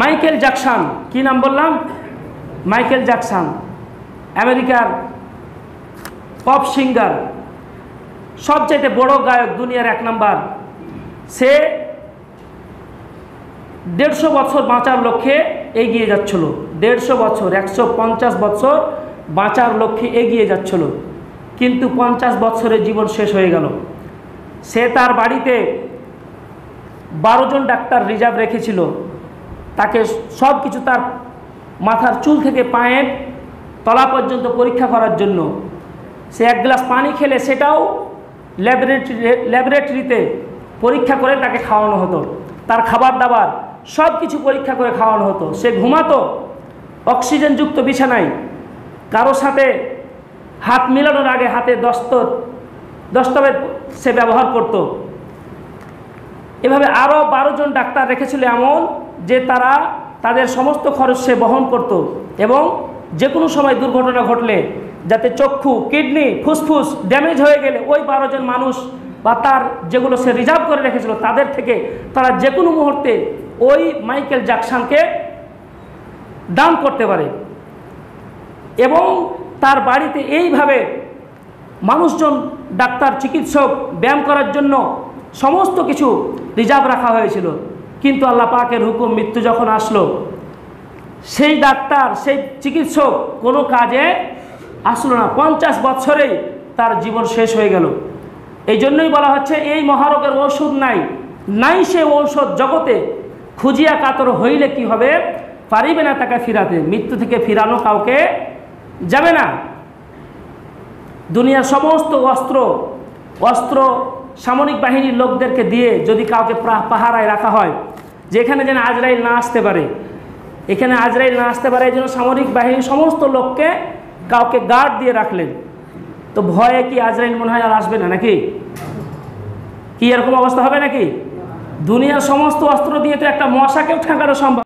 Michael Jackson, কি নাম বললাম? মাইকেল জ্যাকসন, আমেরিকার পপ সিঙ্গার, সবচেয়ে বড় গায়ক, দুনিয়ার 1 নাম্বার। সে 150 বছর বাঁচার লক্ষ্যে এগিয়ে যাচ্ছিল। 150 বছর, 150 বছর বাঁচার লক্ষ্যে এগিয়ে যাচ্ছিল, কিন্তু 50 বছরের জীবন শেষ হয়ে গেল। সে তার বাড়িতে 12 জন ডাক্তার রিজার্ভ রেখেছিল, তাকে সব কিছু, তার মাথার চুল থেকে পায়ের তলা পর্যন্ত পরীক্ষা করার জন্য। সে 1 গ্লাস পানি খেলে সেটাও ল্যাবরেটরিতে পরীক্ষা করে তাকে খাওয়ানো হতো। তার খাবার দাবার সব কিছু পরীক্ষা করে খাওয়ানো হতো। সে ঘুমাতো অক্সিজেনযুক্ত বিছানায়, কারো সাথে হাত মেলানোর আগে হাতে দস্তাবেজ সে ব্যবহার করত। এভাবে আরও 12 জন ডাক্তার রেখেছিল এমন যে তারা তাদের সমস্ত খরচ সে বহন করত, এবং যে কোনো সময় দুর্ঘটনা ঘটলে, যাতে চক্ষু, কিডনি, ফুসফুস ড্যামেজ হয়ে গেলে ওই 12 জন মানুষ বা তার যেগুলো সে রিজার্ভ করে রেখেছিল তাদের থেকে তারা যে কোনো মুহূর্তে ওই মাইকেল জ্যাকসনকে দান করতে পারে। এবং তার বাড়িতে এইভাবে মানুষজন, ডাক্তার, চিকিৎসক, ব্যায়াম করার জন্য সমস্ত কিছু রিজার্ভ রাখা হয়েছিল। কিন্তু আল্লাহ পাকের হুকুম, মৃত্যু যখন আসলো, সেই ডাক্তার, সেই চিকিৎসক কোনো কাজে আসলো না। 50 বছরেই তার জীবন শেষ হয়ে গেল। এই জন্যই বলা হচ্ছে, এই মহারোগের ঔষধ নাই সে ঔষধ জগতে, খুঁজিয়া কাতর হইলে কি হবে, পারিবে না তাকে ফিরাতে। মৃত্যু থেকে ফিরানো কাউকে যাবে না। দুনিয়ার সমস্ত অস্ত্র সামরিক বাহিনীর লোকদেরকে দিয়ে যদি কাউকে পাহারায় রাখা হয়, যেখানে যেন আজরাইল না আসতে পারে, এখানে আজরাইল না আসতে পারে, এই জন্য সামরিক বাহিনীর সমস্ত লোককে কাউকে গার্ড দিয়ে রাখলেন। তো ভয়ে কি আজরাইল মনে হয় আর আসবে না নাকি? কি এরকম অবস্থা হবে নাকি? দুনিয়ার সমস্ত অস্ত্র দিয়ে তো একটা মশাকেও ঠেকানো সম্ভব।